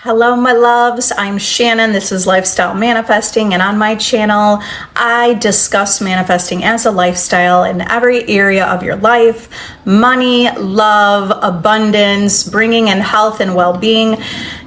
Hello, my loves. I'm Shannon. This is Lifestyle Manifesting, and on my channel, I discuss manifesting as a lifestyle in every area of your life: money, love, abundance, bringing in health and well-being.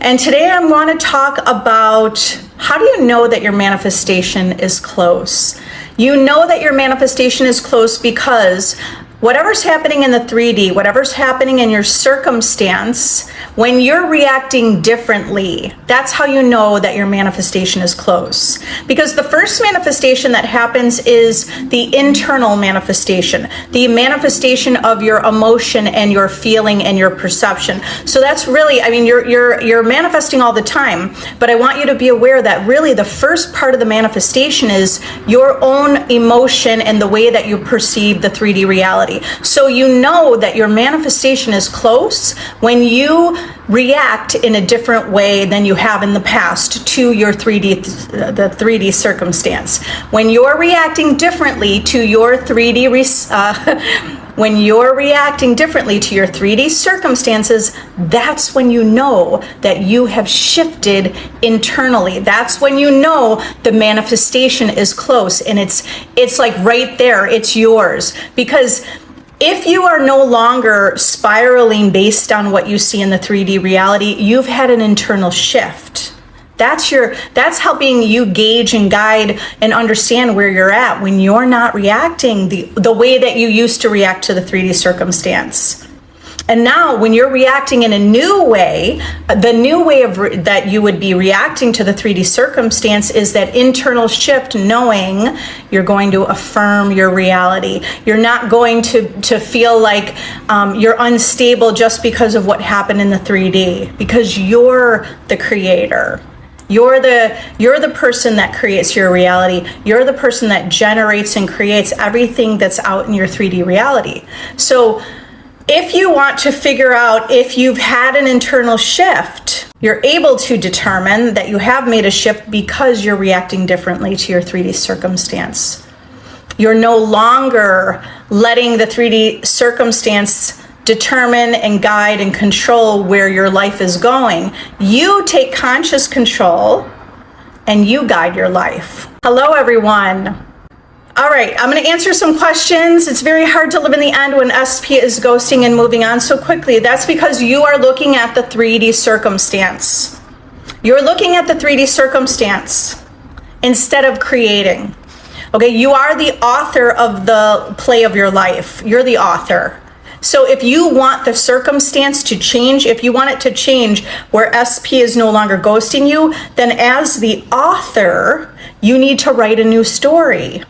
And today I want to talk about how do you know that your manifestation is close? You know that your manifestation is close because whatever's happening in the 3D, whatever's happening in your circumstance, when you're reacting differently, that's how you know that your manifestation is close. Because the first manifestation that happens is the internal manifestation, the manifestation of your emotion and your feeling and your perception. So that's really, you're manifesting all the time, but I want you to be aware that really the first part of the manifestation is your own emotion and the way that you perceive the 3D reality. So you know that your manifestation is close when you react in a different way than you have in the past to your 3D circumstance. When you're reacting differently to your 3D when you're reacting differently to your 3D circumstances, that's when you know that you have shifted internally. That's when you know the manifestation is close, and it's like right there, it's yours. Because if you are no longer spiraling based on what you see in the 3D reality, you've had an internal shift. That's helping you gauge and guide and understand where you're at when you're not reacting the way that you used to react to the 3D circumstance. And now when you're reacting in a new way, the new way that you would be reacting to the 3D circumstance is that internal shift, knowing you're going to affirm your reality. You're not going to feel like you're unstable just because of what happened in the 3D, because you're the creator. You're the person that creates your reality. You're the person that generates and creates everything that's out in your 3D reality. So if you want to figure out if you've had an internal shift, you're able to determine that you have made a shift because you're reacting differently to your 3D circumstance. You're no longer letting the 3D circumstance determine and guide and control where your life is going. You take conscious control and you guide your life. Hello, everyone. All right, I'm going to answer some questions. It's very hard to live in the end when SP is ghosting and moving on so quickly. That's because you are looking at the 3D circumstance. You're looking at the 3D circumstance instead of creating. Okay, you are the author of the play of your life. You're the author. So if you want the circumstance to change, if you want it to change where SP is no longer ghosting you, then as the author, you need to write a new story.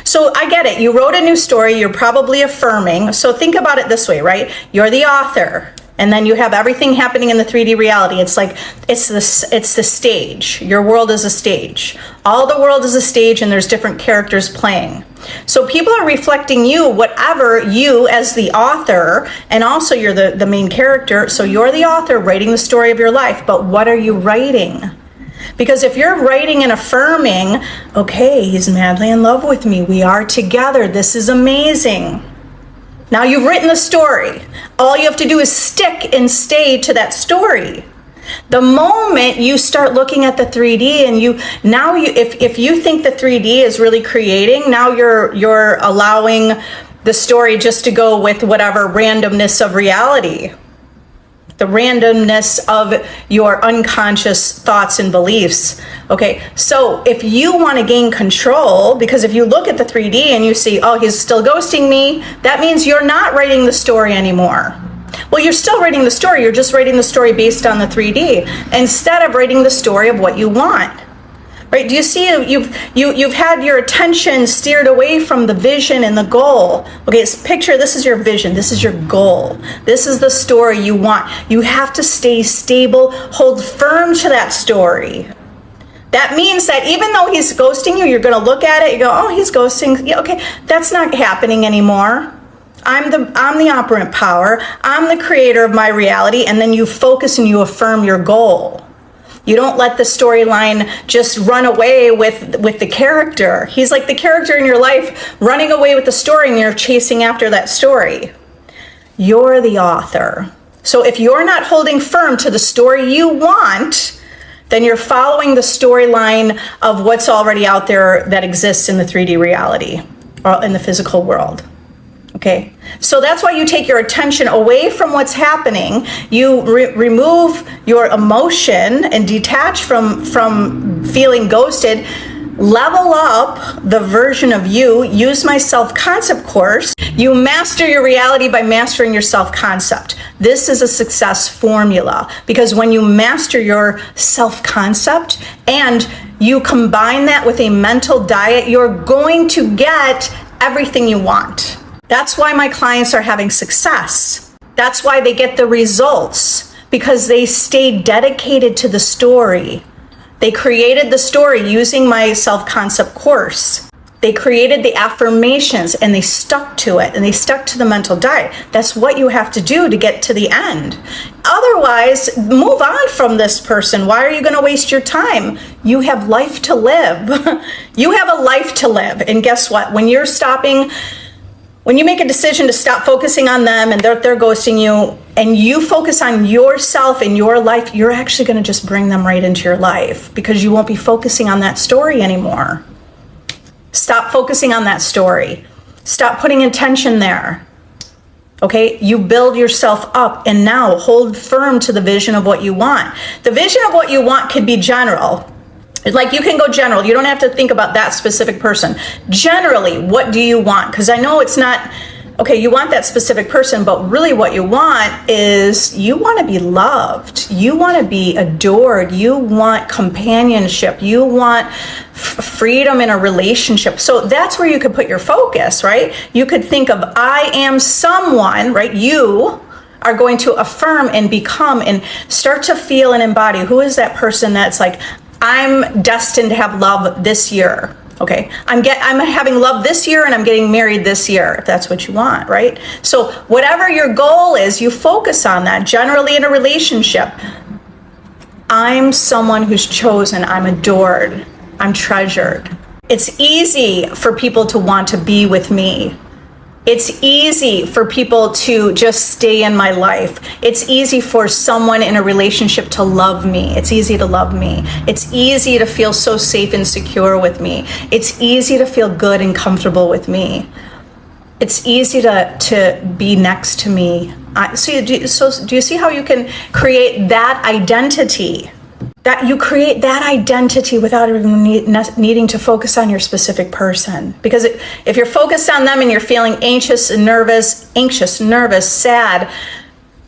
So I get it. You wrote a new story. You're probably affirming. So think about it this way, right? You're the author, and then you have everything happening in the 3D reality. It's like it's the stage. Your world is a stage. All the world is a stage, and there's different characters playing. So people are reflecting you, whatever you as the author, and also you're the main character. So you're the author writing the story of your life. But what are you writing? Because if you're writing and affirming, okay, he's madly in love with me. We are together. This is amazing. Now you've written the story. All you have to do is stick and stay to that story. The moment you start looking at the 3D and if you think the 3D is really creating, now you're allowing the story just to go with whatever randomness of reality. The randomness of your unconscious thoughts and beliefs. Okay, so if you want to gain control, because if you look at the 3D and you see, oh, he's still ghosting me, that means you're not writing the story anymore. Well, you're still writing the story, you're just writing the story based on the 3D, instead of writing the story of what you want. Right? Do you see you've had your attention steered away from the vision and the goal? Okay, picture this is your vision, this is your goal, this is the story you want. You have to stay stable, hold firm to that story. That means that even though he's ghosting you, you're going to look at it, you go, oh, he's ghosting. Yeah, okay, that's not happening anymore. I'm the operant power. I'm the creator of my reality, and then you focus and you affirm your goal. You don't let the storyline just run away with the character. He's like the character in your life running away with the story, and you're chasing after that story. You're the author. So if you're not holding firm to the story you want, then you're following the storyline of what's already out there that exists in the 3D reality or in the physical world. Okay, so that's why you take your attention away from what's happening. You remove your emotion and detach from feeling ghosted. Level up the version of you. Use my self-concept course. You master your reality by mastering your self-concept. This is a success formula, because when you master your self-concept and you combine that with a mental diet, you're going to get everything you want. That's why my clients are having success. That's why they get the results, because they stay dedicated to the story. They created the story using my self-concept course. They created the affirmations and they stuck to it, and they stuck to the mental diet. That's what you have to do to get to the end. Otherwise, move on from this person. Why are you going to waste your time? You have life to live. You have a life to live. And guess what? When you make a decision to stop focusing on them and they're ghosting you, and you focus on yourself and your life, you're actually going to just bring them right into your life, because you won't be focusing on that story anymore. Stop focusing on that story. Stop putting intention there. Okay, you build yourself up, and now hold firm to the vision of what you want. The vision of what you want could be general. Like, you can go general. You don't have to think about that specific person. Generally, what do you want? Because I know it's not, okay, you want that specific person, but really what you want is, you want to be loved. You want to be adored. You want companionship. You want freedom in a relationship. So that's where you could put your focus, right? You could think of, I am someone, right? You are going to affirm and become and start to feel and embody. Who is that person that's like, I'm destined to have love this year. Okay, I'm having love this year, and I'm getting married this year, if that's what you want, right? So whatever your goal is, you focus on that. Generally in a relationship, I'm someone who's chosen, I'm adored, I'm treasured. It's easy for people to want to be with me. It's easy for people to just stay in my life. It's easy for someone in a relationship to love me. It's easy to love me. It's easy to feel so safe and secure with me. It's easy to feel good and comfortable with me. It's easy to be next to me. So do you see how you can create that identity? That you create that identity without even needing to focus on your specific person. Because if you're focused on them and you're feeling anxious, nervous, sad,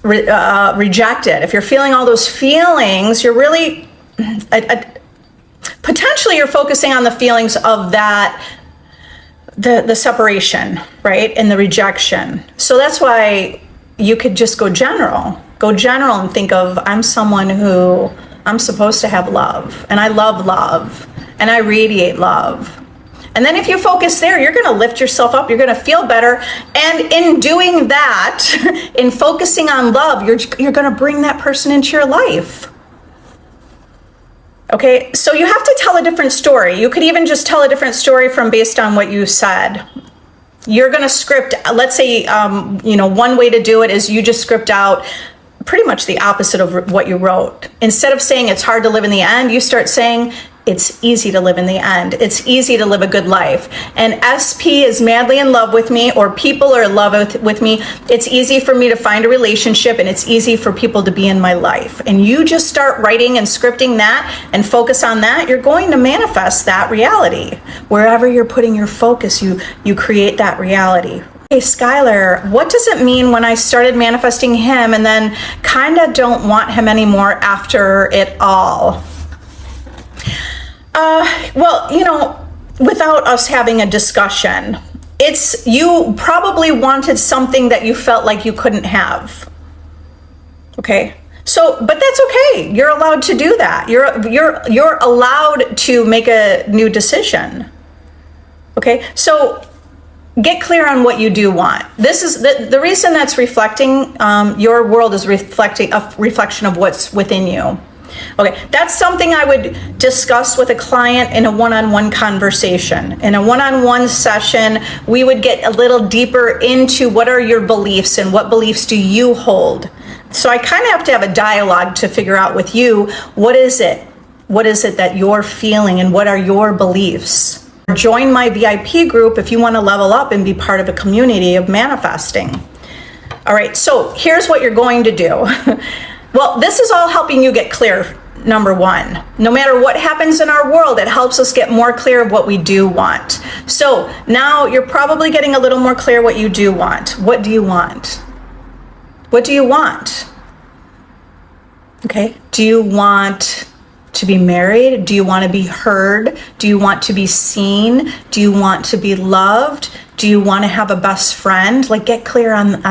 rejected, if you're feeling all those feelings, you're really, potentially you're focusing on the feelings of that, the separation, right? And the rejection. So that's why you could just go general and think of, I'm someone who, I'm supposed to have love, and I love love, and I radiate love. And then if you focus there, you're going to lift yourself up, you're going to feel better. And in doing that, in focusing on love, you're going to bring that person into your life. Okay, so you have to tell a different story. You could even just tell a different story based on what you said. You're going to script, let's say, one way to do it is you just script out pretty much the opposite of what you wrote. Instead of saying it's hard to live in the end, you start saying it's easy to live in the end. It's easy to live a good life. And SP is madly in love with me, or people are in love with me. It's easy for me to find a relationship, and it's easy for people to be in my life. And you just start writing and scripting that and focus on that, you're going to manifest that reality. Wherever you're putting your focus, you create that reality. Hey, Skylar, what does it mean when I started manifesting him and then kind of don't want him anymore after it all? Well, without us having a discussion, you probably wanted something that you felt like you couldn't have. Okay? So, but that's okay. You're allowed to do that. You're allowed to make a new decision. Okay? So, get clear on what you do want. This is the reason that's reflecting, your world is reflecting a reflection of what's within you. Okay, that's something I would discuss with a client in a one-on-one conversation. In a one-on-one session, we would get a little deeper into what are your beliefs and what beliefs do you hold So I kind of have to have a dialogue to figure out with you, what is it? What is it that you're feeling and what are your beliefs? Join my VIP group if you want to level up and be part of a community of manifesting. All right, so here's what you're going to do. Well, this is all helping you get clear. Number one, no matter what happens in our world, it helps us get more clear of what we do want. So now you're probably getting a little more clear what you do want. What do you want? What do you want? Okay. Do you want to be married? Do you want to be heard? Do you want to be seen? Do you want to be loved? Do you want to have a best friend? Like, get clear on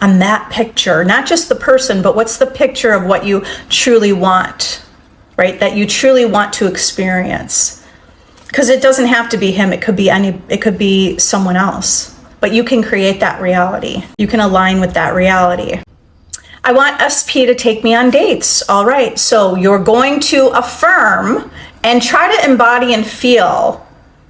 that picture, not just the person, but what's the picture of what you truly want, right? That you truly want to experience. Because it doesn't have to be him. It could be someone else, but you can create that reality. You can align with that reality. I want SP to take me on dates. All right. So you're going to affirm and try to embody and feel,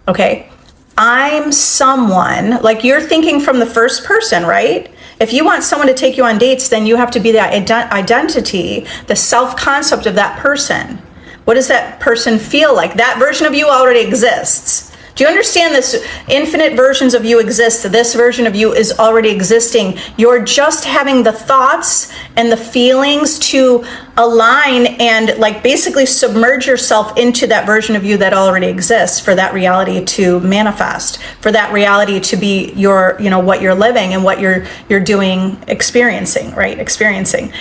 okay, I'm someone, like you're thinking from the first person, right? If you want someone to take you on dates, then you have to be that identity, the self-concept of that person. What does that person feel like? That version of you already exists. Do you understand this? Infinite versions of you exist. This version of you is already existing. You're just having the thoughts and the feelings to align and like basically submerge yourself into that version of you that already exists for that reality to manifest, for that reality to be your, you know, what you're living and what you're doing, experiencing, right? Experiencing.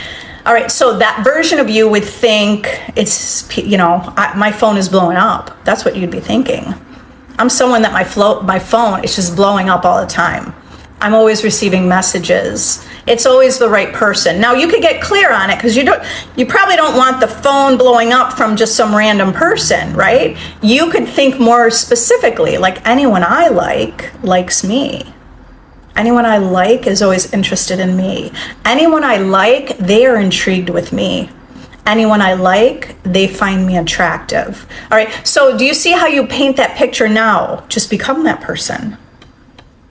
All right, so that version of you would think it's, you know, my phone is blowing up. That's what you'd be thinking. I'm someone that my phone is just blowing up all the time. I'm always receiving messages. It's always the right person. Now you could get clear on it because you probably don't want the phone blowing up from just some random person, right? You could think more specifically, like anyone I like likes me. Anyone I like is always interested in me. Anyone I like, they are intrigued with me. Anyone I like, they find me attractive. All right, so do you see how you paint that picture now? Just become that person.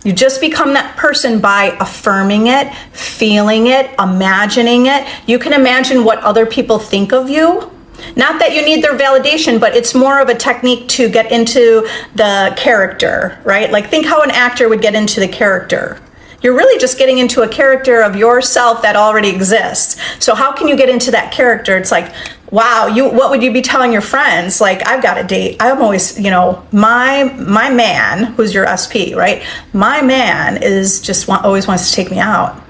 You just become that person by affirming it, feeling it, imagining it. You can imagine what other people think of you. Not that you need their validation, but it's more of a technique to get into the character, right? Like think how an actor would get into the character. You're really just getting into a character of yourself that already exists. So how can you get into that character? It's like, wow, what would you be telling your friends? Like, I've got a date. I'm always, you know, my man, who's your SP, right? My man is just always wants to take me out.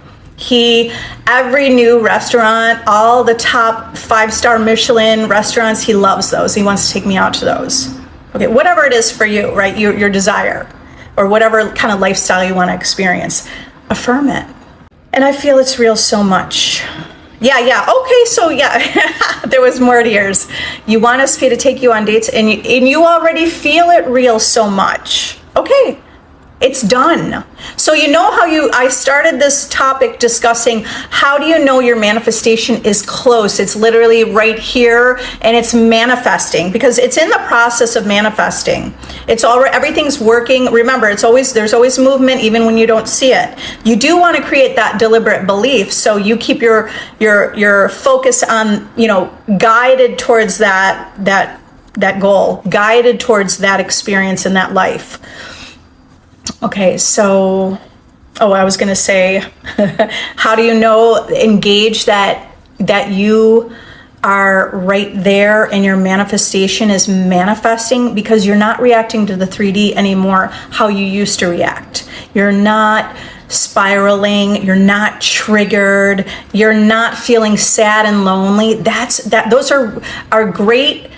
Every new restaurant, all the top 5-star Michelin restaurants, he loves those. He wants to take me out to those. Okay, whatever it is for you, right? Your desire. Or whatever kind of lifestyle you want to experience, affirm it. And I feel it's real so much. Yeah. Okay, so yeah, there was more to yours. You want SP to take you on dates and you already feel it real so much. Okay, it's done. So you know how I started this topic discussing how do you know your manifestation is close? It's literally right here and it's manifesting because it's in the process of manifesting. It's already, everything's working. Remember, there's always movement even when you don't see it. You do want to create that deliberate belief so you keep your focus on, you know, guided towards that goal, guided towards that experience in that life. Okay, so, I was going to say, how do you know, engage that you are right there and your manifestation is manifesting because you're not reacting to the 3D anymore how you used to react. You're not spiraling, you're not triggered, you're not feeling sad and lonely. Those are great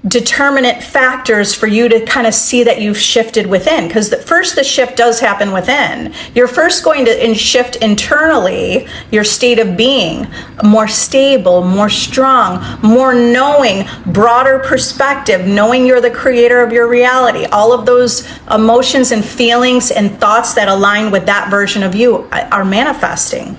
determinant factors for you to kind of see that you've shifted within, because the shift does happen within. You're first going to shift internally your state of being, more stable, more strong, more knowing, broader perspective, knowing you're the creator of your reality. All of those emotions and feelings and thoughts that align with that version of you are manifesting.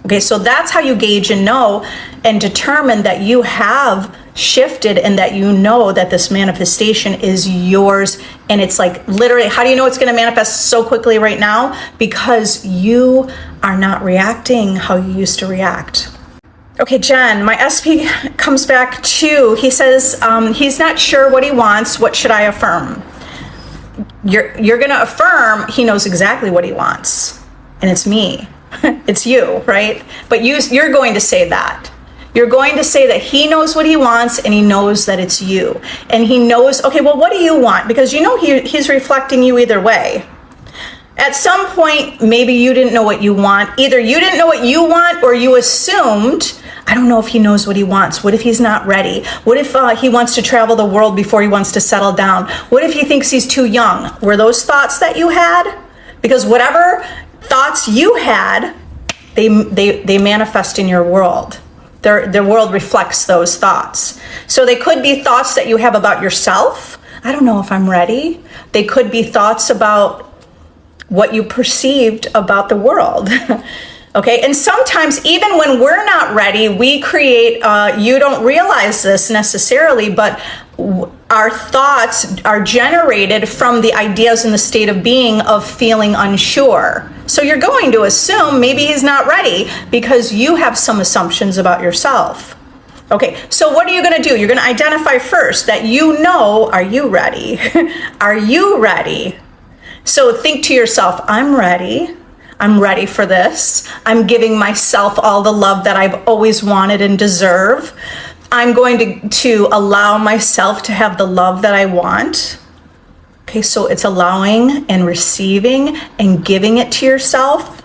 Okay, so that's how you gauge and know and determine that you have shifted and that you know that this manifestation is yours. And it's like literally, how do you know it's going to manifest so quickly right now? Because you are not reacting how you used to react. Okay, Jen, my SP comes back to, he says, he's not sure what he wants. What should I affirm? You're going to affirm he knows exactly what he wants. And it's me. It's you, right? But you're going to say that. You're going to say that he knows what he wants and he knows that it's you. And he knows, okay, well, what do you want? Because you know he's reflecting you either way. At some point, maybe you didn't know what you want. Either you didn't know what you want or you assumed, I don't know if he knows what he wants. What if he's not ready? What if he wants to travel the world before he wants to settle down? What if he thinks he's too young? Were those thoughts that you had? Because whatever thoughts you had, they manifest in your world. Their world reflects those thoughts. So they could be thoughts that you have about yourself. I don't know if I'm ready. They could be thoughts about what you perceived about the world. Okay, and sometimes even when we're not ready, we create, you don't realize this necessarily, but our thoughts are generated from the ideas and the state of being of feeling unsure. So you're going to assume maybe he's not ready because you have some assumptions about yourself. Okay, so what are you going to do? You're going to identify first that you know, are you ready? Are you ready? So think to yourself, I'm ready. I'm ready for this. I'm giving myself all the love that I've always wanted and deserve. I'm going to allow myself to have the love that I want. Okay, so it's allowing and receiving and giving it to yourself.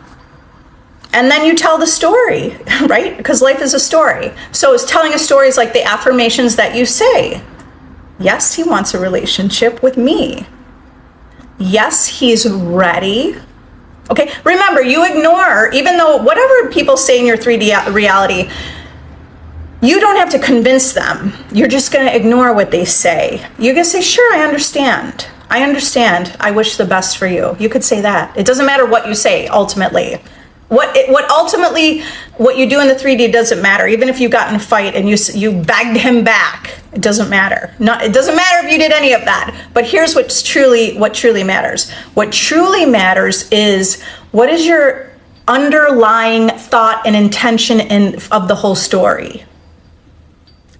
And then you tell the story, right? Because life is a story. So it's telling a story is like the affirmations that you say. Yes, he wants a relationship with me. Yes, he's ready. Okay, remember, you ignore, even though whatever people say in your 3D reality, you don't have to convince them. You're just going to ignore what they say. You're going to say, sure, I understand. I understand. I wish the best for you. You could say that. It doesn't matter what you say, ultimately. What you do in the 3D doesn't matter. Even if you got in a fight and you begged him back, it doesn't matter. It doesn't matter if you did any of that. But here's what truly matters. What truly matters is what is your underlying thought and intention of the whole story.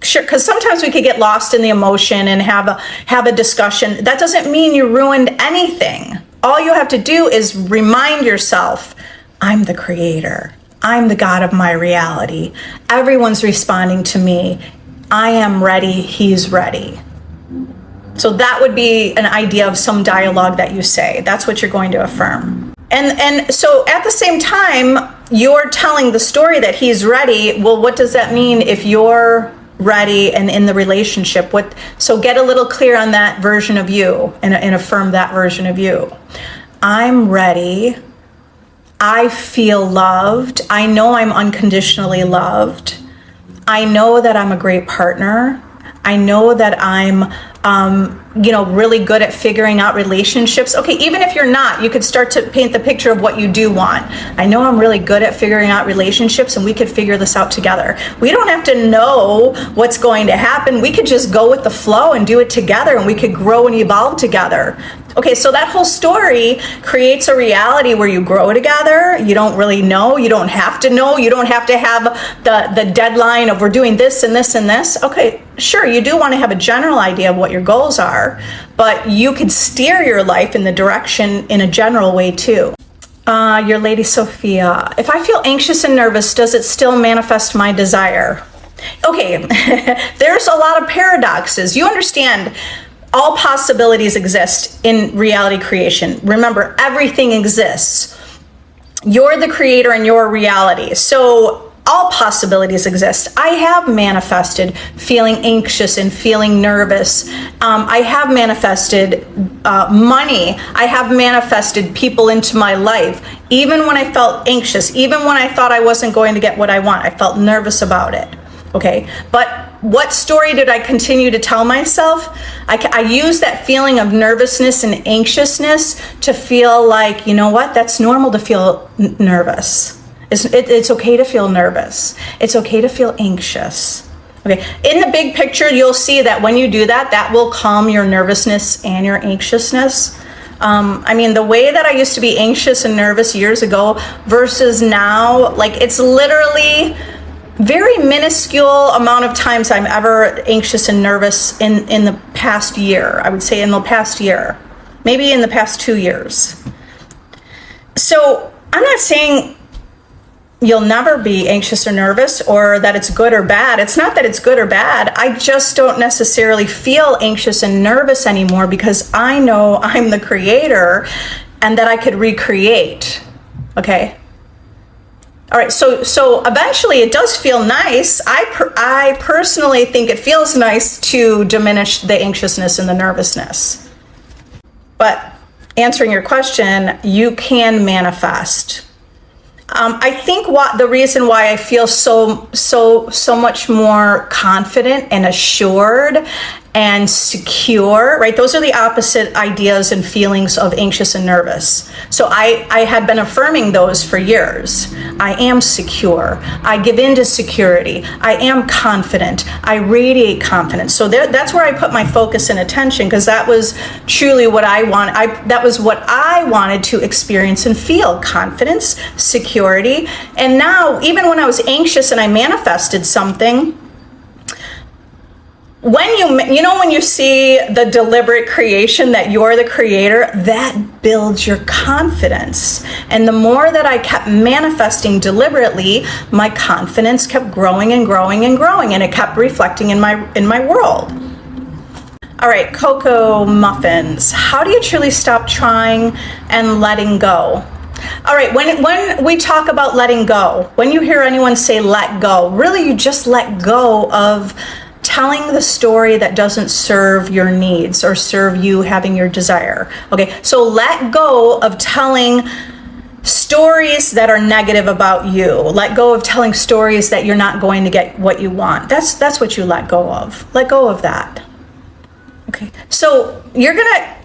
Sure, because sometimes we could get lost in the emotion and have a discussion. That doesn't mean you ruined anything. All you have to do is remind yourself, I'm the creator. I'm the God of my reality. Everyone's responding to me. I am ready. He's ready. So that would be an idea of some dialogue that you say. That's what you're going to affirm. And so at the same time, you're telling the story that he's ready. Well, what does that mean if you're ready and in the relationship? So get a little clear on that version of you and affirm that version of you. I'm ready. I feel loved. I know I'm unconditionally loved. I know that I'm a great partner. I know that I'm, really good at figuring out relationships. Okay, even if you're not, you could start to paint the picture of what you do want. I know I'm really good at figuring out relationships and we could figure this out together. We don't have to know what's going to happen. We could just go with the flow and do it together and we could grow and evolve together. Okay, so that whole story creates a reality where you grow together. You don't really know. You don't have to know. You don't have to have the deadline of we're doing this and this and this. Okay, sure, you do want to have a general idea of what your goals are, but you could steer your life in the direction in a general way too. Your lady Sophia, if I feel anxious and nervous, does it still manifest my desire? Okay, there's a lot of paradoxes. You understand, all possibilities exist in reality creation. Remember, everything exists. You're the creator in your reality. So all possibilities exist. I have manifested feeling anxious and feeling nervous. I have manifested money. I have manifested people into my life. Even when I felt anxious, even when I thought I wasn't going to get what I want, I felt nervous about it. Okay, but what story did I continue to tell myself? I use that feeling of nervousness and anxiousness to feel like, you know what, that's normal to feel nervous. It's okay to feel nervous. It's okay to feel anxious. Okay, in the big picture, you'll see that when you do that, that will calm your nervousness and your anxiousness. The way that I used to be anxious and nervous years ago versus now, like it's literally very minuscule amount of times I'm ever anxious and nervous in the past year. I would say in the past year, maybe in the past 2 years. So I'm not saying you'll never be anxious or nervous or that it's good or bad. It's not that it's good or bad. I just don't necessarily feel anxious and nervous anymore because I know I'm the creator and that I could recreate. Okay. All right. So eventually it does feel nice. I personally think it feels nice to diminish the anxiousness and the nervousness. But answering your question, you can manifest. I think the reason why I feel so much more confident and assured and secure, right? Those are the opposite ideas and feelings of anxious and nervous. So I had been affirming those for years. I am secure. I give into security. I am confident. I radiate confidence. So that's where I put my focus and attention, because that was truly what I want. That was what I wanted to experience and feel: confidence, security. And now, even when I was anxious and I manifested something, when you see the deliberate creation that you're the creator, that builds your confidence. And the more that I kept manifesting deliberately, my confidence kept growing and growing and growing, and it kept reflecting in my world. All right, Cocoa Muffins. How do you truly stop trying and letting go? All right, when we talk about letting go, when you hear anyone say let go, really you just let go of telling the story that doesn't serve your needs or serve you having your desire. Okay, so let go of telling stories that are negative about you. Let go of telling stories that you're not going to get what you want. That's what you let go of. Let go of that. Okay, so you're gonna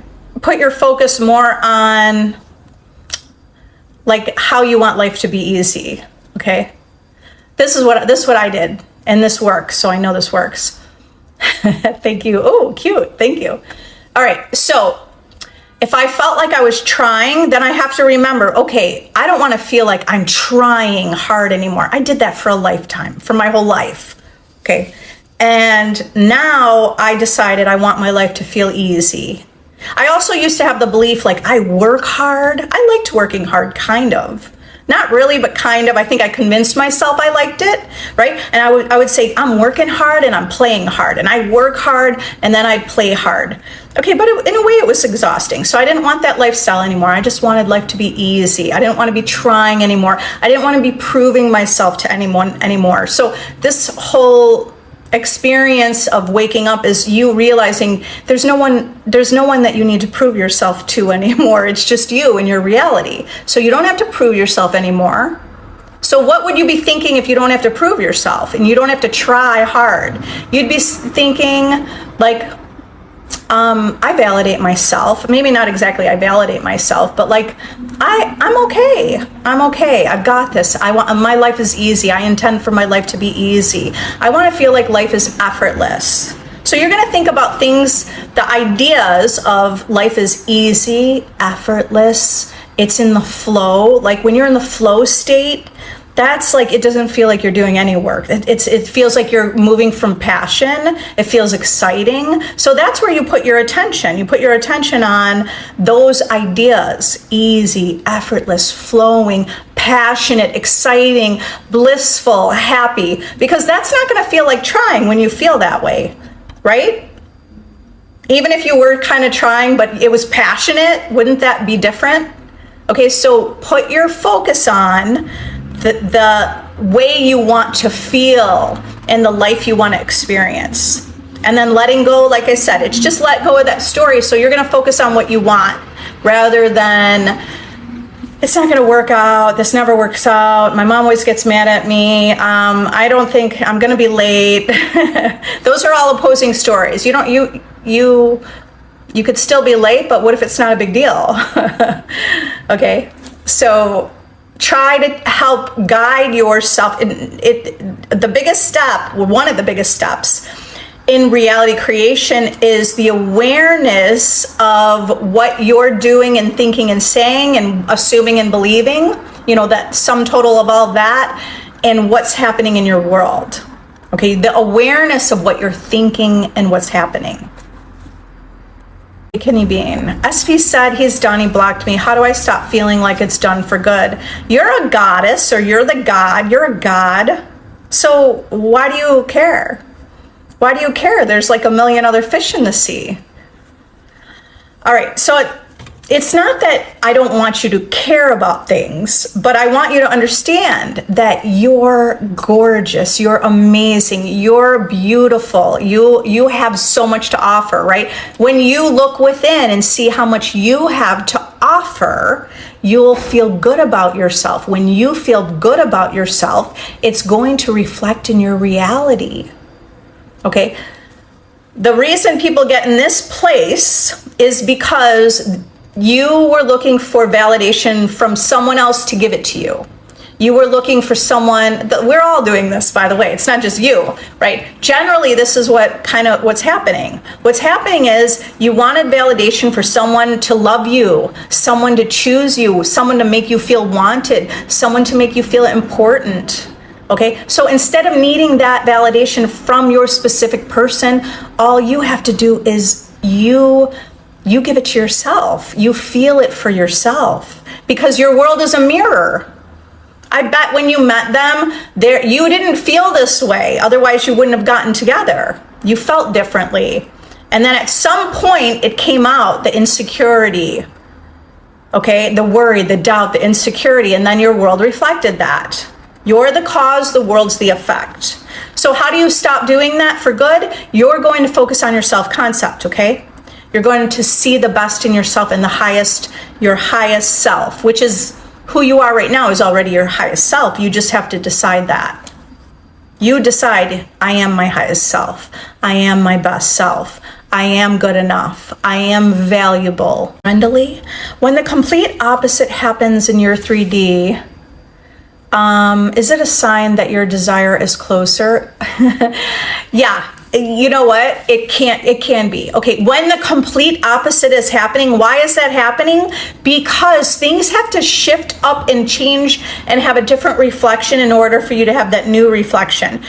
put your focus more on like how you want life to be easy. Okay, this is what I did. And this works, so I know this works. Thank you. Oh, cute. Thank you. All right, so if I felt like I was trying, then I have to remember, okay, I don't want to feel like I'm trying hard anymore. I did that for a lifetime, for my whole life. Okay, and now I decided I want my life to feel easy. I also used to have the belief like I work hard. I liked working hard, kind of. Not really, but kind of. I think I convinced myself I liked it, right? And I would say, I'm working hard and I'm playing hard. And I work hard and then I'd play hard. Okay, but in a way it was exhausting. So I didn't want that lifestyle anymore. I just wanted life to be easy. I didn't want to be trying anymore. I didn't want to be proving myself to anyone anymore. So this whole experience of waking up is you realizing there's no one that you need to prove yourself to anymore. It's just you and your reality. So you don't have to prove yourself anymore. So what would you be thinking if you don't have to prove yourself and you don't have to try hard? You'd be thinking like, I validate myself. Maybe not exactly I validate myself, but like I'm okay. I'm okay. I've got this. My life is easy. I intend for my life to be easy. I want to feel like life is effortless. So you're going to think about things, the ideas of life is easy, effortless. It's in the flow. Like when you're in the flow state, that's like, it doesn't feel like you're doing any work. It feels like you're moving from passion. It feels exciting. So that's where you put your attention. You put your attention on those ideas: easy, effortless, flowing, passionate, exciting, blissful, happy, because that's not going to feel like trying when you feel that way, right? Even if you were kind of trying, but it was passionate, wouldn't that be different? Okay, so put your focus on the way you want to feel and the life you want to experience. And then letting go, like I said, it's just let go of that story. So you're going to focus on what you want rather than it's not going to work out. This never works out. My mom always gets mad at me. I don't think I'm going to be late. Those are all opposing stories. You could still be late, but what if it's not a big deal? Okay. So try to help guide yourself. The biggest step, one of the biggest steps in reality creation is the awareness of what you're doing and thinking and saying and assuming and believing, that sum total of all that, and what's happening in your world. Okay, the awareness of what you're thinking and what's happening. Kenny Bean. SP said he's done, he blocked me. How do I stop feeling like it's done for good? You're a goddess, or you're the god. You're a god. So why do you care? Why do you care? There's like a million other fish in the sea. All right, so it's not that I don't want you to care about things, but I want you to understand that you're gorgeous, you're amazing, you're beautiful, you have so much to offer, right? When you look within and see how much you have to offer, you'll feel good about yourself. When you feel good about yourself, it's going to reflect in your reality, okay? The reason people get in this place is because you were looking for validation from someone else to give it to you. You were looking for someone, we're all doing this, by the way, it's not just you, right? Generally, this is what's happening. What's happening is you wanted validation for someone to love you, someone to choose you, someone to make you feel wanted, someone to make you feel important. Okay, so instead of needing that validation from your specific person, all you have to do is you give it to yourself. You feel it for yourself, because your world is a mirror. I bet when you met them, you didn't feel this way. Otherwise, you wouldn't have gotten together. You felt differently. And then at some point, it came out, the insecurity, okay? The worry, the doubt, the insecurity, and then your world reflected that. You're the cause, the world's the effect. So how do you stop doing that for good? You're going to focus on your self-concept, okay? You're going to see the best in yourself and your highest self, which is who you are right now is already your highest self. You just have to decide that. You decide, I am my highest self. I am my best self. I am good enough. I am valuable. Friendly. When the complete opposite happens in your 3D, is it a sign that your desire is closer? Yeah. You know what? It can be. Okay, when the complete opposite is happening, why is that happening? Because things have to shift up and change and have a different reflection in order for you to have that new reflection.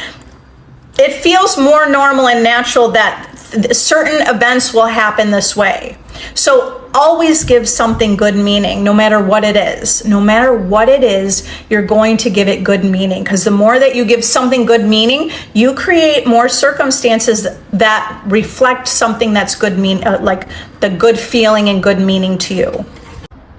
It feels more normal and natural that certain events will happen this way. So always give something good meaning, no matter what it is. No matter what it is, you're going to give it good meaning, because the more that you give something good meaning, you create more circumstances that reflect something that's good like the good feeling and good meaning to you.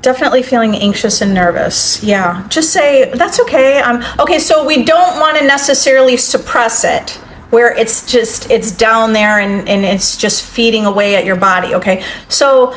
Definitely feeling anxious and nervous. Yeah, just say, that's okay. Okay, so we don't want to necessarily suppress it, where it's down there and it's just feeding away at your body, okay? So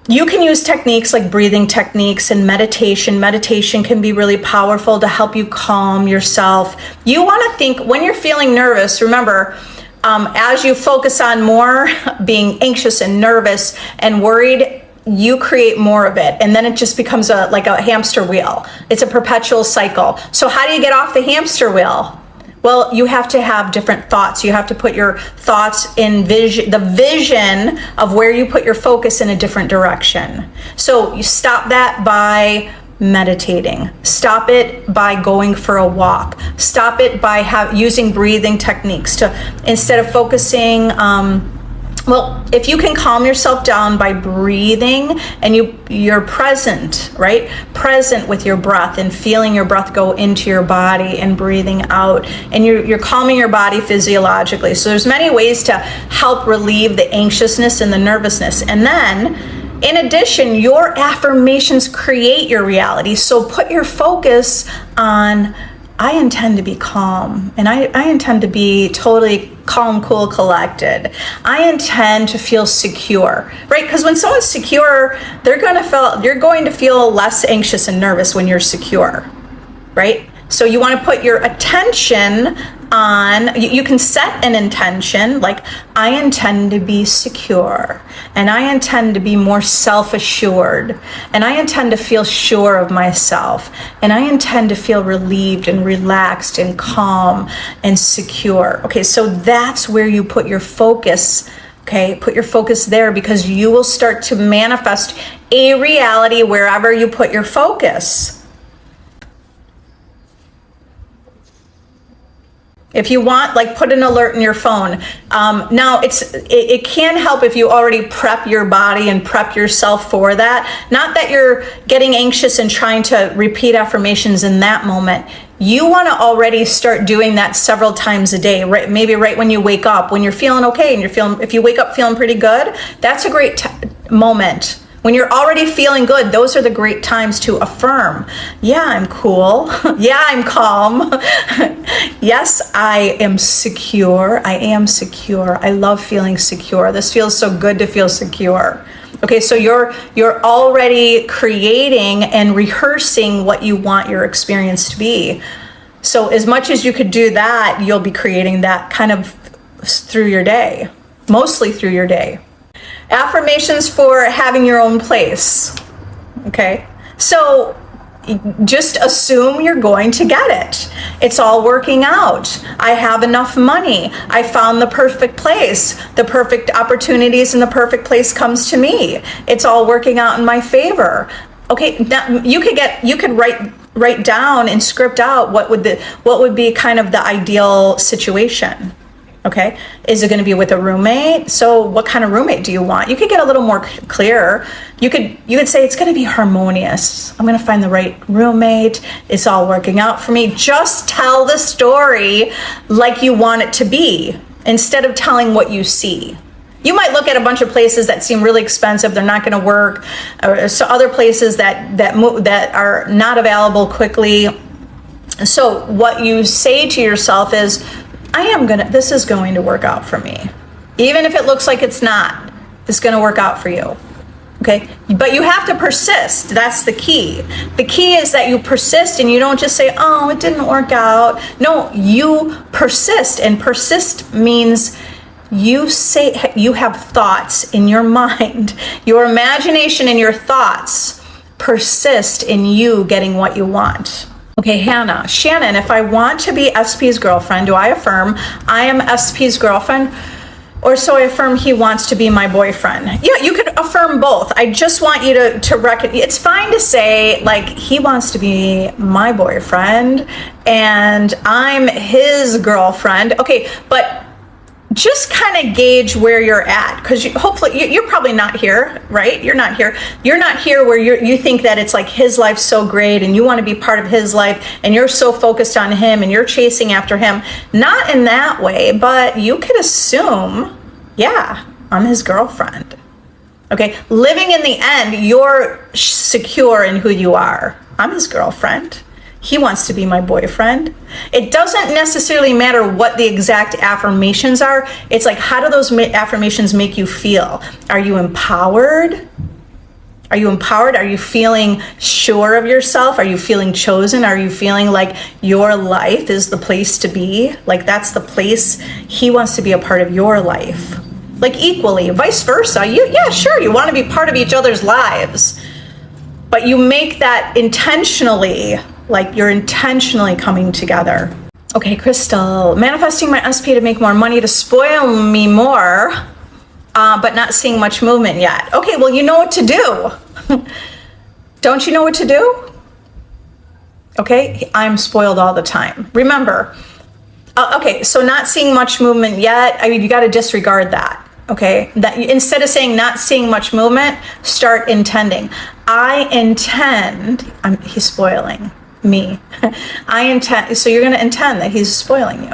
you can use techniques like breathing techniques and meditation. Meditation can be really powerful to help you calm yourself. You want to think, when you're feeling nervous, remember, as you focus on more being anxious and nervous and worried, you create more of it, and then it just becomes like a hamster wheel. It's a perpetual cycle. So how do you get off the hamster wheel? Well, you have to have different thoughts. You have to put your thoughts in the vision of where you put your focus in a different direction. So you stop that by meditating. Stop it by going for a walk. Stop it by using breathing techniques to, instead of focusing, well, if you can calm yourself down by breathing and you're present, right? Present with your breath and feeling your breath go into your body and breathing out, and you're calming your body physiologically. So there's many ways to help relieve the anxiousness and the nervousness. And then, in addition, your affirmations create your reality. So put your focus on, I intend to be calm, and I intend to be totally calm, cool, collected. I intend to feel secure, right? Because when someone's secure, you're going to feel less anxious and nervous when you're secure, right? So you want to put your attention on, you can set an intention like, I intend to be secure, and I intend to be more self-assured, and I intend to feel sure of myself, and I intend to feel relieved and relaxed and calm and secure. Okay, so that's where you put your focus. Okay, put your focus there, because you will start to manifest a reality wherever you put your focus. If you want, like, put an alert in your phone. Now, it can help if you already prep your body and prep yourself for that. Not that you're getting anxious and trying to repeat affirmations in that moment. You want to already start doing that several times a day, right? Maybe right when you wake up, when you're feeling okay and if you wake up feeling pretty good, that's a great moment. When you're already feeling good, those are the great times to affirm. Yeah, I'm cool. Yeah, I'm calm. Yes, I am secure. I am secure. I love feeling secure. This feels so good to feel secure. Okay, so you're already creating and rehearsing what you want your experience to be. So as much as you could do that, you'll be creating that kind of through your day, mostly through your day. Affirmations for having your own place. Okay, so just assume you're going to get it. It's all working out. I have enough money. I found the perfect place. The perfect opportunities and the perfect place comes to me. It's all working out in my favor. Okay, now you could write down and script out what would be kind of the ideal situation. Okay, is it going to be with a roommate? So what kind of roommate do you want? You could get a little more clear. You could say it's going to be harmonious. I'm going to find the right roommate. It's all working out for me. Just tell the story like you want it to be instead of telling what you see. You might look at a bunch of places that seem really expensive. They're not going to work. Or so other places that are not available quickly. So what you say to yourself is, this is going to work out for me. Even if it looks like it's not, it's going to work out for you. Okay? But you have to persist. That's the key. The key is that you persist and you don't just say, oh, it didn't work out. No, you persist. And persist means you have thoughts in your mind. Your imagination and your thoughts persist in you getting what you want. Okay, Hannah, Shannon, if I want to be SP's girlfriend, do I affirm I am SP's girlfriend? Or so I affirm he wants to be my boyfriend? Yeah, you could affirm both. I just want you to recognize, it's fine to say, like, he wants to be my boyfriend and I'm his girlfriend. Okay, but just kind of gauge where you're at, because hopefully you're probably not here, right? You're not here where you think that it's like his life's so great and you want to be part of his life and you're so focused on him and you're chasing after him. Not in that way, but you could assume, yeah, I'm his girlfriend. Okay, living in the end, you're secure in who you are. I'm his girlfriend. He wants to be my boyfriend. It doesn't necessarily matter what the exact affirmations are. It's like, how do those affirmations make you feel? Are you empowered? Are you empowered? Are you feeling sure of yourself? Are you feeling chosen? Are you feeling like your life is the place to be? Like that's the place he wants to be a part of your life. Like equally, vice versa. Yeah, sure, you want to be part of each other's lives. But you make that intentionally, like you're intentionally coming together. Okay, Crystal, manifesting my SP to make more money to spoil me more, but not seeing much movement yet. Okay, well, you know what to do. Don't you know what to do? Okay, I'm spoiled all the time. Remember, okay, so not seeing much movement yet, I mean, you got to disregard that. Okay, that instead of saying not seeing much movement, start intending. I intend, he's spoiling me. I intend, so you're going to intend that he's spoiling you.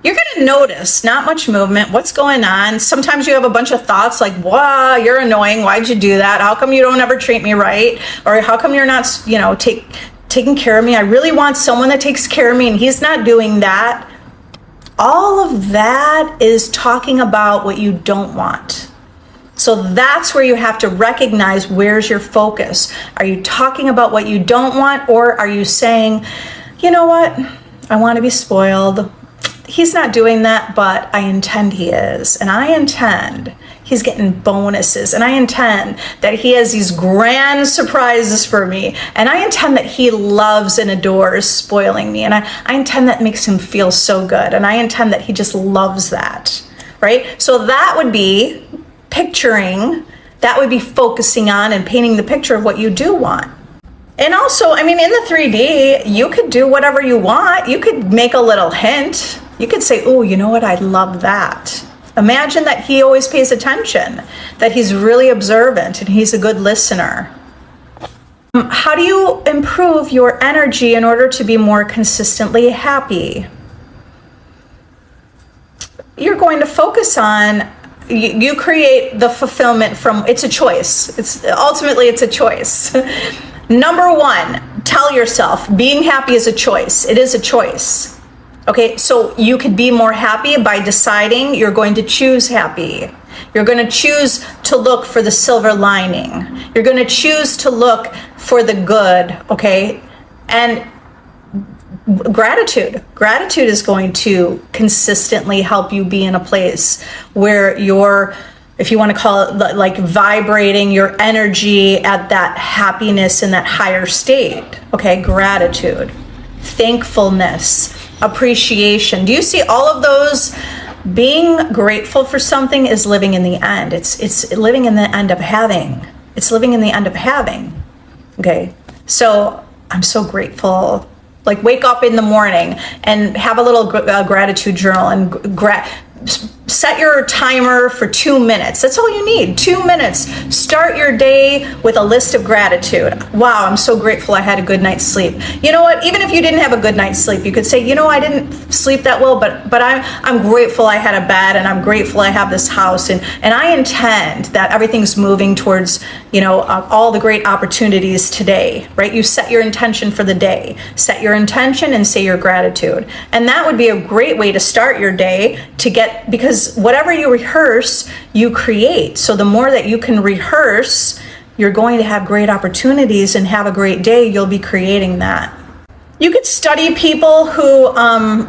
You're going to notice not much movement. What's going on? Sometimes you have a bunch of thoughts like, wow, you're annoying. Why'd you do that? How come you don't ever treat me right? Or how come you're not, taking care of me? I really want someone that takes care of me and he's not doing that. All of that is talking about what you don't want. So that's where you have to recognize, where's your focus? Are you talking about what you don't want, or are you saying, you know what? I want to be spoiled. He's not doing that, but I intend he is. And I intend he's getting bonuses. And I intend that he has these grand surprises for me. And I intend that he loves and adores spoiling me. And I intend that makes him feel so good. And I intend that he just loves that, right? So that would be picturing, that would be focusing on and painting the picture of what you do want. And also, I mean, in the 3D, you could do whatever you want. You could make a little hint. You could say, oh, you know what? I love that. Imagine that he always pays attention, that he's really observant and he's a good listener. How do you improve your energy in order to be more consistently happy? You're going to focus on, you create the fulfillment from, it's a choice. Ultimately, it's a choice. Number one, tell yourself being happy is a choice. It is a choice. Okay, so you could be more happy by deciding you're going to choose happy. You're going to choose to look for the silver lining. You're going to choose to look for the good, okay? And gratitude is going to consistently help you be in a place where you're, if you want to call it like vibrating your energy at that happiness in that higher state, okay? Gratitude, thankfulness, appreciation. Do you see all of those? Being grateful for something is living in the end. It's living in the end of having. It's living in the end of having. Okay. So I'm so grateful. Like wake up in the morning and have a little gratitude journal and set your timer for 2 minutes. That's all you need, 2 minutes. Start your day with a list of gratitude. Wow, I'm so grateful I had a good night's sleep. You know what? Even if you didn't have a good night's sleep, you could say, you know, I didn't sleep that well, but I'm grateful I had a bed, and I'm grateful I have this house, and I intend that everything's moving towards, you know, all the great opportunities today, right? You set your intention for the day. Set your intention and say your gratitude. And that would be a great way to start your day to get, because whatever you rehearse, you create. So the more that you can rehearse, you're going to have great opportunities and have a great day. You'll be creating that. You could study people who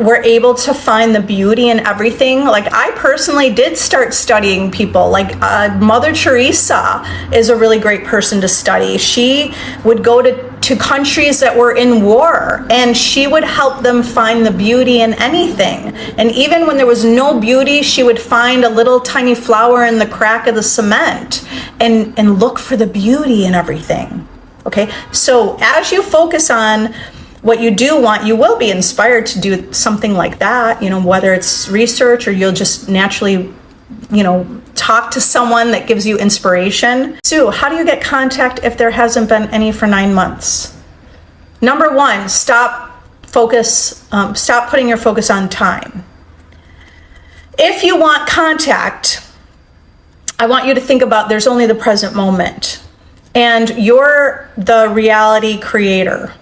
were able to find the beauty in everything. Like I personally did start studying people. Like Mother Teresa is a really great person to study. She would go to countries that were in war, and she would help them find the beauty in anything. And even when there was no beauty, she would find a little tiny flower in the crack of the cement and look for the beauty in everything. Okay, so as you focus on what you do want, you will be inspired to do something like that, you know, whether it's research or you'll just naturally, you know, talk to someone that gives you inspiration. Sue, how do you get contact if there hasn't been any for 9 months? Number one, stop putting your focus on time. If you want contact, I want you to think about there's only the present moment, and you're the reality creator.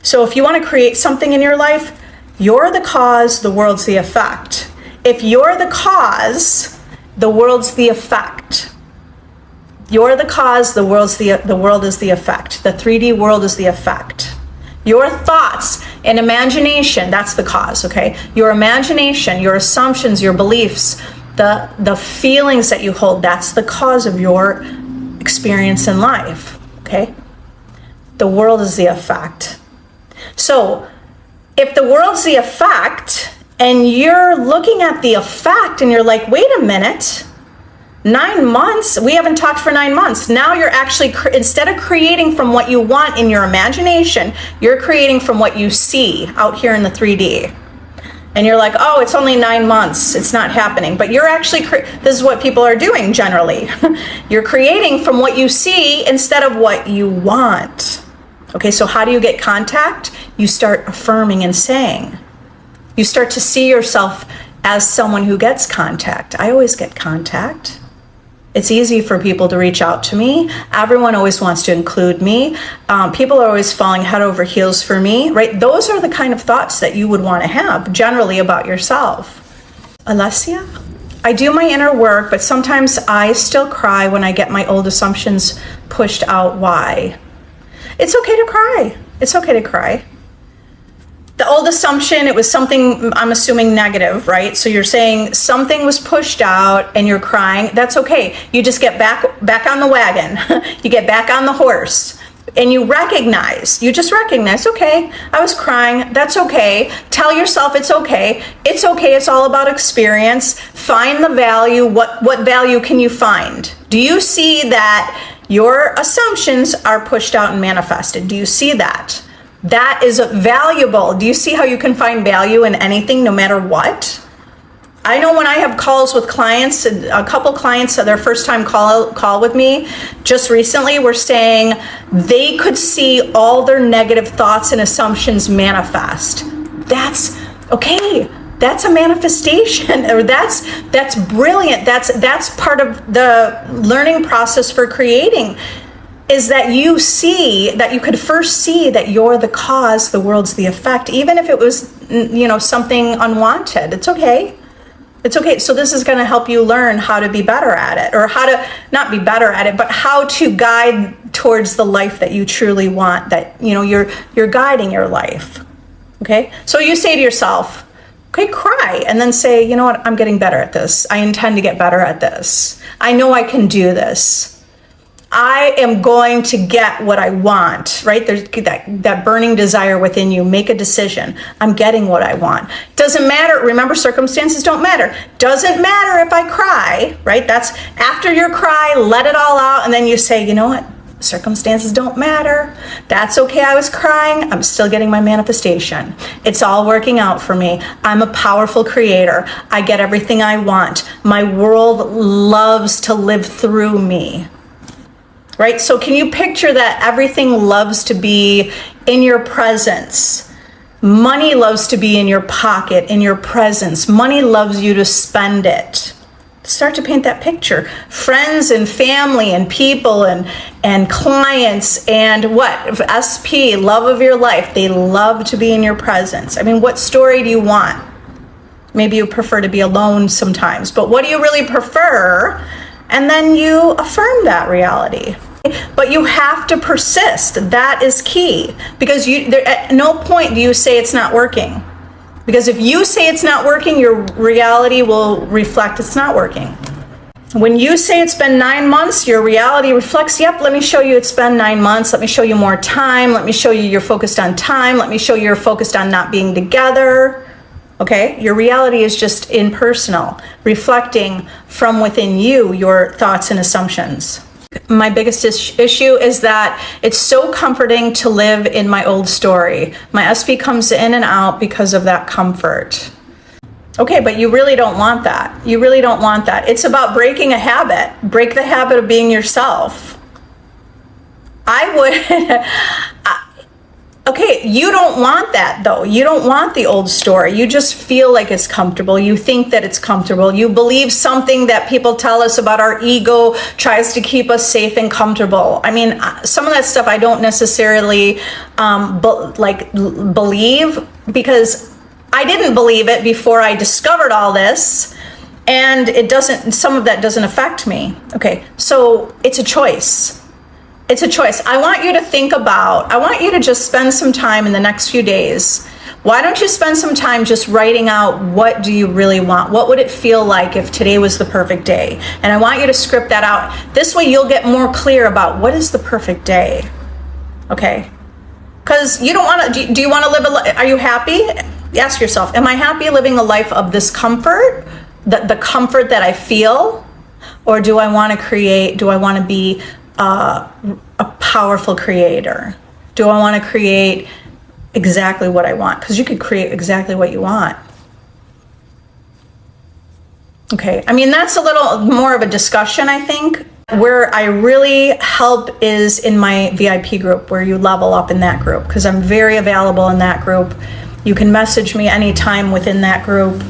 So if you want to create something in your life, you're the cause, the world's the effect. If you're the cause, the world's the effect. You're the cause, the world is the effect. The 3D world is the effect. Your thoughts and imagination, that's the cause, okay? Your imagination, your assumptions, your beliefs, the feelings that you hold, that's the cause of your experience in life, okay? The world is the effect. So if the world's the effect and you're looking at the effect and you're like, wait a minute, 9 months, we haven't talked for 9 months. Now you're actually, instead of creating from what you want in your imagination, you're creating from what you see out here in the 3D. And you're like, oh, it's only 9 months, it's not happening. But you're actually, this is what people are doing generally. You're creating from what you see instead of what you want. Okay, so how do you get contact? You start affirming and saying. You start to see yourself as someone who gets contact. I always get contact. It's easy for people to reach out to me. Everyone always wants to include me. People are always falling head over heels for me, right? Those are the kind of thoughts that you would want to have generally about yourself. Alessia? I do my inner work, but sometimes I still cry when I get my old assumptions pushed out. Why? It's okay to cry. It's okay to cry. The old assumption, it was something, I'm assuming negative, right? So you're saying something was pushed out and you're crying. That's okay. You just get back on the wagon. You get back on the horse and you just recognize, okay, I was crying. That's okay. Tell yourself it's okay. It's okay. It's all about experience. Find the value. What value can you find? Do you see that Your assumptions are pushed out and manifested. Do you see that? That is valuable. Do you see how you can find value in anything, no matter what? I know when I have calls with clients, a couple clients, their first time call with me just recently were saying they could see all their negative thoughts and assumptions manifest. That's okay. That's a manifestation, or that's brilliant. That's part of the learning process for creating, is that you see that you could first see that you're the cause, the world's the effect, even if it was, something unwanted. It's okay. It's okay. So this is going to help you learn how to be better at it, or how to not be better at it, but how to guide towards the life that you truly want, that, you're guiding your life. Okay. So you say to yourself, okay, cry, and then say, you know what? I'm getting better at this. I intend to get better at this. I know I can do this. I am going to get what I want, right? There's that burning desire within you. Make a decision. I'm getting what I want. Doesn't matter. Remember, circumstances don't matter. Doesn't matter if I cry, right? That's after your cry, let it all out. And then you say, you know what? Circumstances don't matter. That's okay. I was crying. I'm still getting my manifestation. It's all working out for me. I'm a powerful creator. I get everything I want. My world loves to live through me. Right? So can you picture that everything loves to be in your presence? Money loves to be in your pocket, in your presence. Money loves you to spend it. Start to paint that picture. Friends and family and people and clients and what? SP, love of your life. They love to be in your presence. I mean, what story do you want? Maybe you prefer to be alone sometimes, but what do you really prefer? And then you affirm that reality. But you have to persist. That is key, because at no point do you say it's not working. Because if you say it's not working, your reality will reflect it's not working. When you say it's been 9 months, your reality reflects, yep, let me show you it's been 9 months. Let me show you more time. Let me show you you're focused on time. Let me show you you're focused on not being together. Okay? Your reality is just impersonal, reflecting from within you your thoughts and assumptions. My biggest issue is that it's so comforting to live in my old story. My SP comes in and out because of that comfort. Okay, but you really don't want that. You really don't want that. It's about breaking a habit. Break the habit of being yourself. Okay, you don't want that though. You don't want the old story. You just feel like it's comfortable. You think that it's comfortable. You believe something that people tell us about our ego tries to keep us safe and comfortable. I mean, some of that stuff I don't necessarily believe, because I didn't believe it before I discovered all this, and some of that doesn't affect me. Okay, so it's a choice. It's a choice. I want you to just spend some time in the next few days. Why don't you spend some time just writing out, what do you really want? What would it feel like if today was the perfect day? And I want you to script that out. This way you'll get more clear about what is the perfect day. Okay? Because you don't want to, do you want to live are you happy? Ask yourself, am I happy living a life of this comfort? The comfort that I feel? Or do I want to be a powerful creator? Do I want to create exactly what I want? Because you could create exactly what you want. Okay, I mean, that's a little more of a discussion, I think. Where I really help is in my VIP group, where you level up in that group, because I'm very available in that group. You can message me anytime within that group.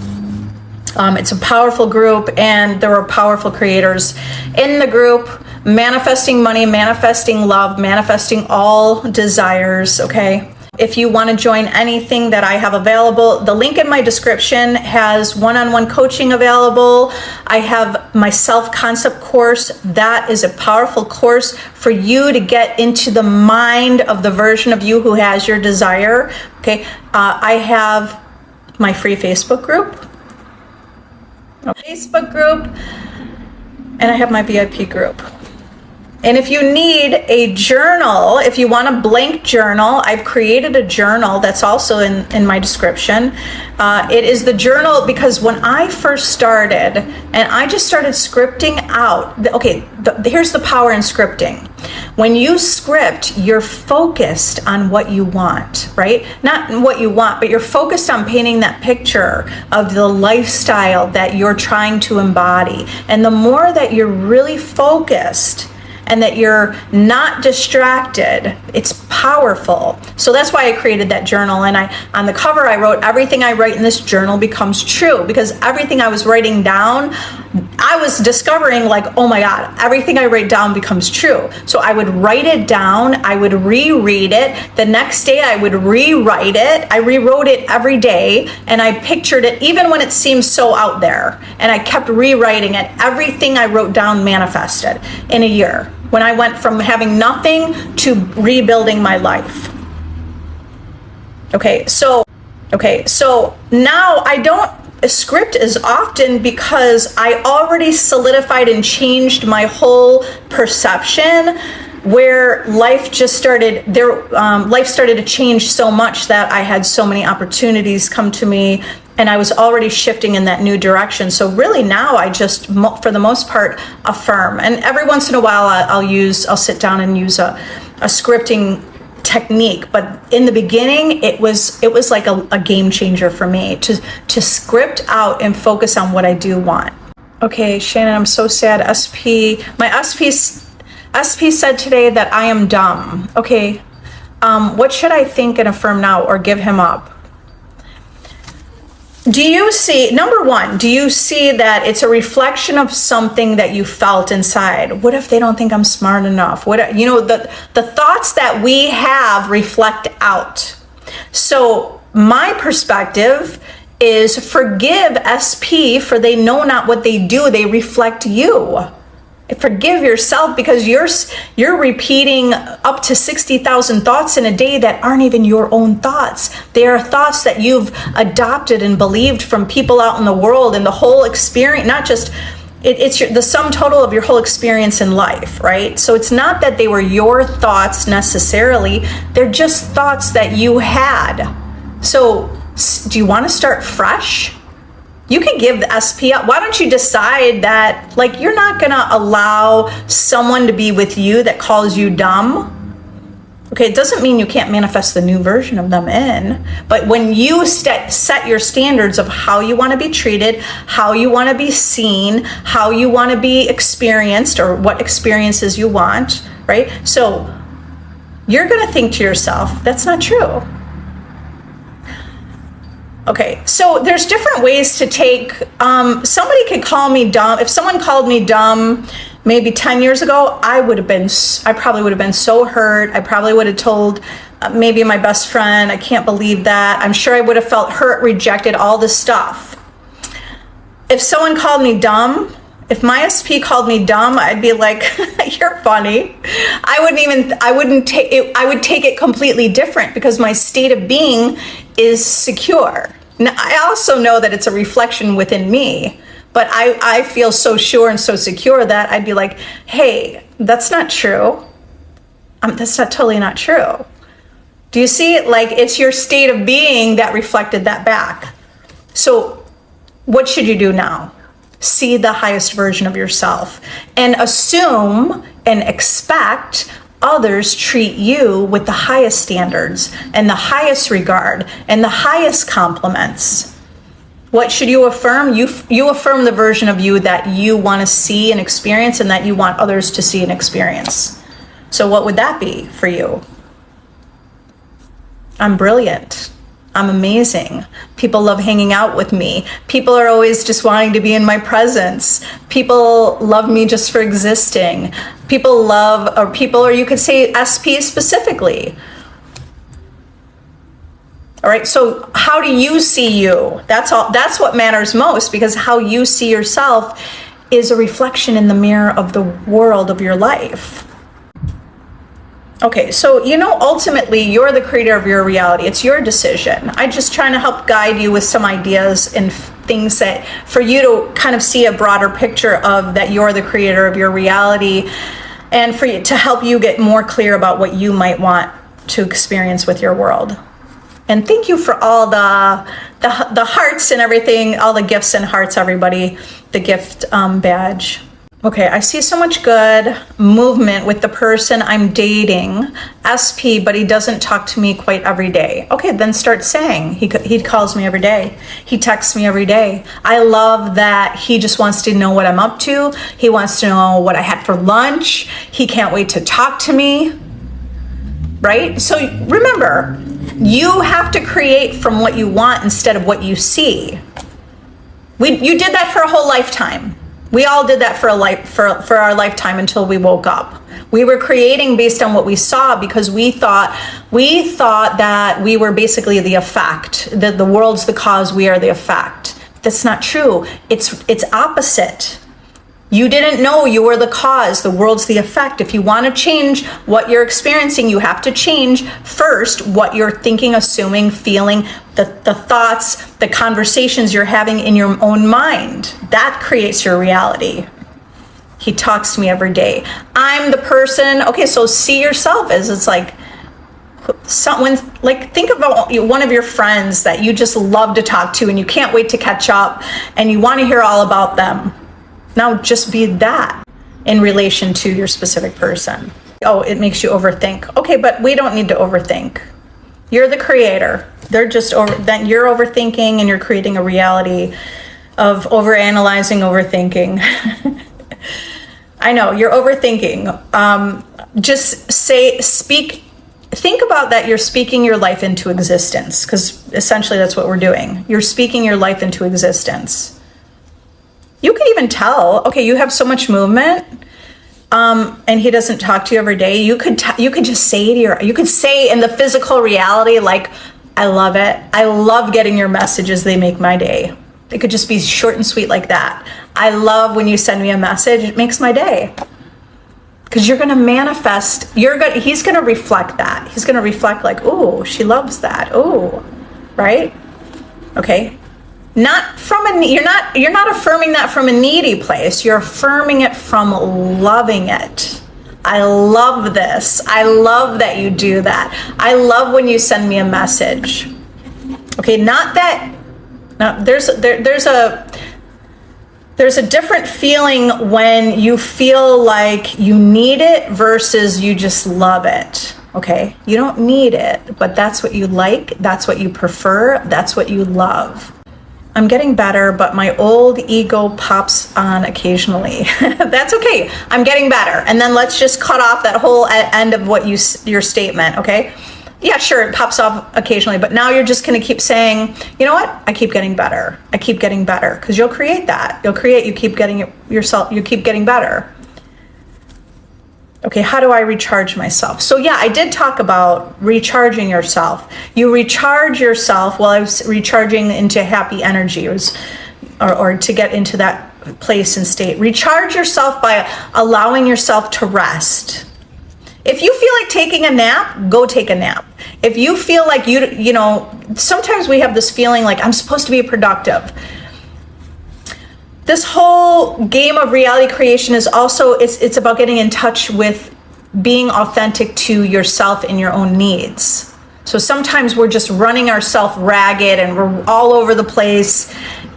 It's a powerful group, and there are powerful creators in the group, manifesting money, manifesting love, manifesting all desires, okay? If you want to join anything that I have available, the link in my description has one-on-one coaching available. I have my self-concept course. That is a powerful course for you to get into the mind of the version of you who has your desire, okay? I have my free Facebook group, and I have my VIP group. And if you need a journal, if you want a blank journal, I've created a journal that's also in my description. It is the journal because when I first started and I just started scripting out, here's the power in scripting. When you script, you're focused on what you want, right? Not what you want, but you're focused on painting that picture of the lifestyle that you're trying to embody. And the more that you're really focused and that you're not distracted, it's powerful. So that's why I created that journal. And on the cover, I wrote, everything I write in this journal becomes true, because everything I was writing down, I was discovering like, oh my God, everything I write down becomes true. So I would write it down, I would reread it. The next day I would rewrite it. I rewrote it every day, and I pictured it even when it seemed so out there. And I kept rewriting it. Everything I wrote down manifested in a year, when I went from having nothing to rebuilding my life. Okay, so now I don't script as often because I already solidified and changed my whole perception, where life just started, life started to change so much that I had so many opportunities come to me, and I was already shifting in that new direction. So really now I just, for the most part, affirm. And every once in a while I'll sit down and use a scripting technique. But in the beginning, it was like a game changer for me to script out and focus on what I do want. Okay, Shannon, I'm so sad. My SP said today that I am dumb. Okay, what should I think and affirm now, or give him up? Do you see, number one, do you see that it's a reflection of something that you felt inside? What if they don't think I'm smart enough? The thoughts that we have reflect out. So my perspective is, forgive SP, for they know not what they do. They reflect you. Forgive yourself, because you're repeating up to 60,000 thoughts in a day that aren't even your own thoughts. They are thoughts that you've adopted and believed from people out in the world, and the whole experience, not just, it's the sum total of your whole experience in life, right? So it's not that they were your thoughts necessarily, they're just thoughts that you had. So do you want to start fresh? You can give the SP up. Why don't you decide that, like, you're not going to allow someone to be with you that calls you dumb? Okay, it doesn't mean you can't manifest the new version of them in, but when you set your standards of how you want to be treated, how you want to be seen, how you want to be experienced, or what experiences you want, right? So you're going to think to yourself, that's not true. Okay, so there's different ways to take, somebody could call me dumb. If someone called me dumb maybe 10 years ago, I probably would have been so hurt. I probably would have told maybe my best friend, I can't believe that. I'm sure I would have felt hurt, rejected, all this stuff. If someone called me dumb, if my SP called me dumb, I'd be like, you're funny. I would take it completely different, because my state of being is secure. Now, I also know that it's a reflection within me, but I feel so sure and so secure that I'd be like, hey, that's not true. That's totally not true. Do you see? Like, it's your state of being that reflected that back. So what should you do now? See the highest version of yourself and assume and expect others treat you with the highest standards and the highest regard and the highest compliments. What should you affirm? You affirm the version of you that you want to see and experience, and that you want others to see and experience. So what would that be for you? I'm brilliant. I'm amazing. People love hanging out with me. People are always just wanting to be in my presence. People love me just for existing. People love, or you could say SP specifically. All right, so how do you see you? That's all. That's what matters most, because how you see yourself is a reflection in the mirror of the world of your life. Okay, so ultimately you're the creator of your reality. It's your decision. I'm just trying to help guide you with some ideas and things that, for you to kind of see a broader picture of that you're the creator of your reality. and for you to help you get more clear about what you might want to experience with your world. And thank you for all the hearts and everything, all the gifts and hearts, everybody, the gift badge. Okay, I see so much good movement with the person I'm dating, SP, but he doesn't talk to me quite every day. Okay, then start saying. He calls me every day. He texts me every day. I love that he just wants to know what I'm up to. He wants to know what I had for lunch. He can't wait to talk to me, right? So remember, you have to create from what you want instead of what you see. You did that for a whole lifetime. We all did that for our lifetime until we woke up. We were creating based on what we saw because we thought that we were basically the effect, that the world's the cause, we are the effect. That's not true. It's opposite. You didn't know you were the cause. The world's the effect. If you want to change what you're experiencing, you have to change first what you're thinking, assuming, feeling, the thoughts, the conversations you're having in your own mind. That creates your reality. He talks to me every day. I'm the person. Okay, so see yourself as it's like someone, like think about one of your friends that you just love to talk to and you can't wait to catch up and you want to hear all about them. Now just be that in relation to your specific person. Oh, it makes you overthink. Okay, but we don't need to overthink. You're the creator. They're just then you're overthinking and you're creating a reality of overanalyzing, overthinking. I know you're overthinking. Think about that. You're speaking your life into existence, because essentially that's what we're doing. You're speaking your life into existence. You could even tell, okay, you have so much movement, and he doesn't talk to you every day. You could just say you could say in the physical reality, like, I love it. I love getting your messages. They make my day. It could just be short and sweet like that. I love when you send me a message. It makes my day. Because you're going to manifest. He's going to reflect that. He's going to reflect like, oh, she loves that. Oh, right? Okay. Not from you're not affirming that from a needy place. You're affirming it from loving it. I love this. I love that you do that. I love when you send me a message. Okay, not that. Now there's a different feeling when you feel like you need it versus you just love it. Okay, you don't need it, but that's what you like. That's what you prefer. That's what you love. I'm getting better, but my old ego pops on occasionally. That's okay. I'm getting better. And then let's just cut off that whole end of what your statement, okay? Yeah, sure, it pops off occasionally, but now you're just going to keep saying, you know what? I keep getting better. I keep getting better, because you'll create that. You keep getting it yourself. You keep getting better. Okay, how do I recharge myself? So yeah, I did talk about recharging yourself. You recharge yourself. Well, I was recharging into happy energy, or to get into that place and state. Recharge yourself by allowing yourself to rest. If you feel like taking a nap, go take a nap. If you feel like you know, sometimes we have this feeling like I'm supposed to be productive. This whole game of reality creation is also, it's about getting in touch with being authentic to yourself and your own needs. So sometimes we're just running ourselves ragged and we're all over the place,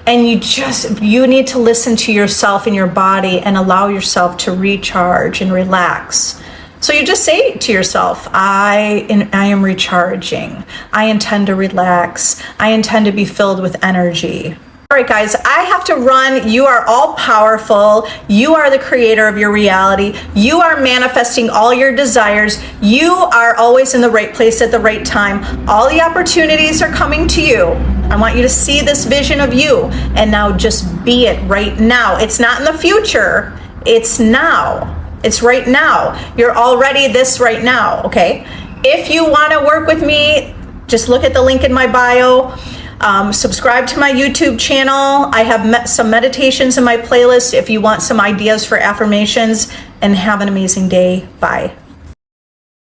and you need to listen to yourself and your body and allow yourself to recharge and relax. So you just say to yourself, I am recharging. I intend to relax. I intend to be filled with energy. All right, guys, I have to run. You are all powerful. You are the creator of your reality. You are manifesting all your desires. You are always in the right place at the right time. All the opportunities are coming to you. I want you to see this vision of you, and now just be it right now. It's not in the future. It's now. It's right now. You're already this right now, okay? If you want to work with me, just look at the link in my bio. Subscribe to my YouTube channel. I have some meditations in my playlist if you want some ideas for affirmations, and have an amazing day. Bye.